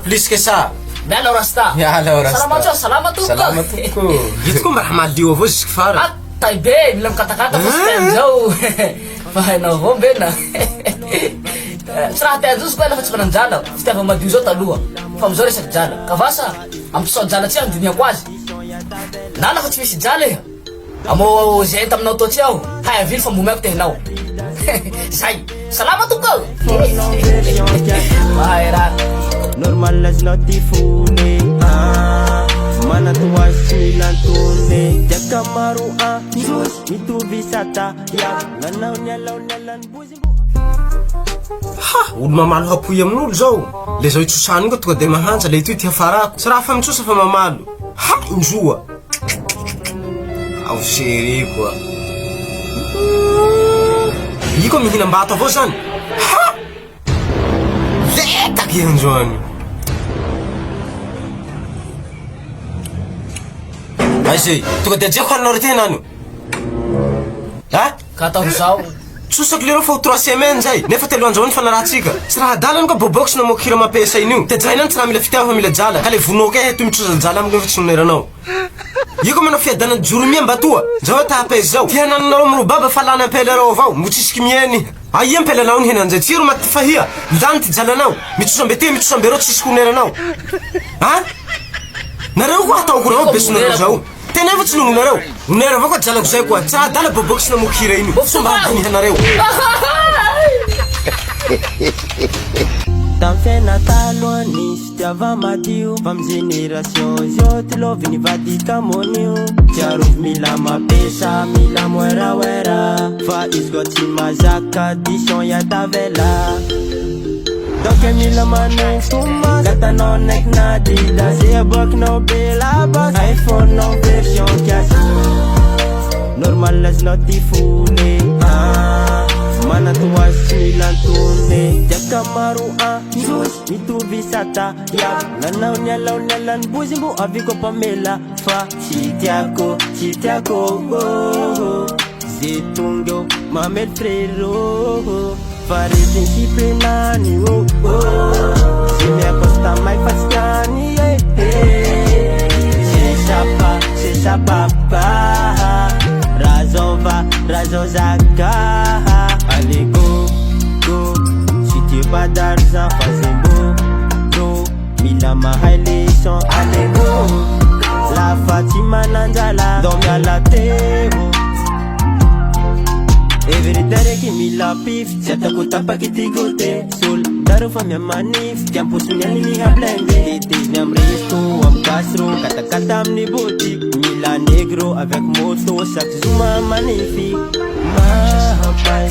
plus que ça. Miala rasta. Miala rasta. Salamat tuko. Salamat tuko. Hitko mba raha malio avao ziska fara. Taibe, mila mikatakata fa system zao. Fa hainao avao mbena. Tsy raha tiazosiko ela fa tsy mananjala. Fitiava madio zao taloha. Fa amizao resaky jala. Kavasa, ampisoa jala tsy andiniako azy. Nala fa tsy misy jala iha. Amo zay taminao toa tsy aho. Hay avily fa momeko tehinao. Zay. Salamat tuko. Mahay raha. Normal as not ifune mana tuwasi lantune jaka maru sus itu visata ya nanau nyalan buzimbu ha olo mamalo hapoy amin'olo zao le zao itsosany ko tonga de mahanja le ity hafarako sy raha fa mitsosa fa mamalo ha injoa ao seri koa iko mihinam-bato avao zany ha letaky anjoany Aisy, tonga de diako hanao retena ano. Ha? Ka ataoko zao. Tsosako lero fa ho 3 semaines zay. Nefa telo andro ny fanarahantsika. Tsy raha adalany ka bobox na mokira mampiasa inio. Te jaina tsy raha mila fitiava mila jala. Ka le vonoka he to mitsoza jala amiko fa tsy noneranao. Iko manao fiadana joromia mbatoa. Zao ta apes zao. Tia nananao mo baba falana pelero avao. Motsisky mieni. Ai ampelanao ny henanjay tsiro maty fahia. Lany ty jalanao. Mitsoza mbete mitsoza mbero tsisy koneranao. Ha? Nareo ko ataoko rao besonareo zao. Tena efa tsy nonareo. Nonera avao ko jalako zay koa. Tsy raha dala bobox na mokira iny. Fomba hanihanareo. Tam fiaina talohan'ny fitiava madio fa amin'ny génération zao ty lovy ny vadika monio tsiarovy mila mapesa mila moeraoera fa izy koa tsy mazaka addition iatavela donc mila manentoma gatanao naiky nadida zay aboakinao be labas iphone nao version kiasy normal azinao ty fone mana tuwasi milantune jaka maru sus mitovy sata ya nanao nyalan buzimbu aviko pamela fa chitiako zetungo mamel frero fa relationship nani Simi acosta mai fastiani c'est ça papa razozaka allez go si tu pas d'argent fais beau mila mahai leçon allez go la Fatima nanjala dormi à la tebo every ki mila pif seta kutapa kitikote sol daru fa mi manif tiempo sunyani mi hablende tes mi amresto am castro kata amni boutique Mila negro avec moto chaque zuma magnifique Mahapai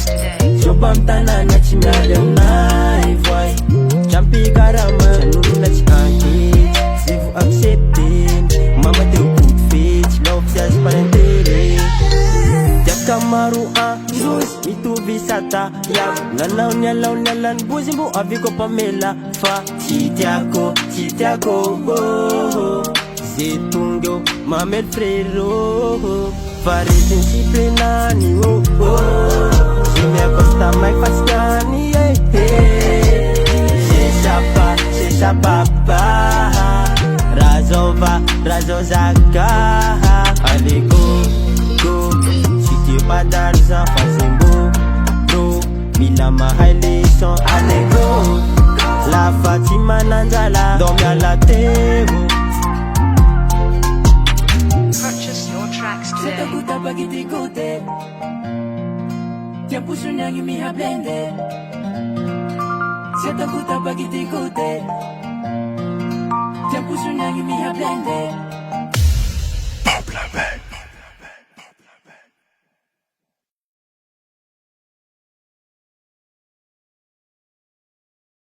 Sobam tanana chimiale unai voy Champi karama chanuna chianki Si vous acceptez Mama te coup de fête Love just parentele Jakamaru sus Mitu visata Yang nanau nyalan Buzimbu aviko pamela Fa chitiako Zetungo mamel frero fa relationship nani Simi acosta mai fastiani c'est ça papa razozaka allez go si tu pas d'argent fais beau mila mahai leçon allez go la Fatima nanjala dormi à la tebo Seta kuta pagiti kote Tiempo sunyang imiha blende Seta kuta pagiti kote Tiempo sunyang imiha blende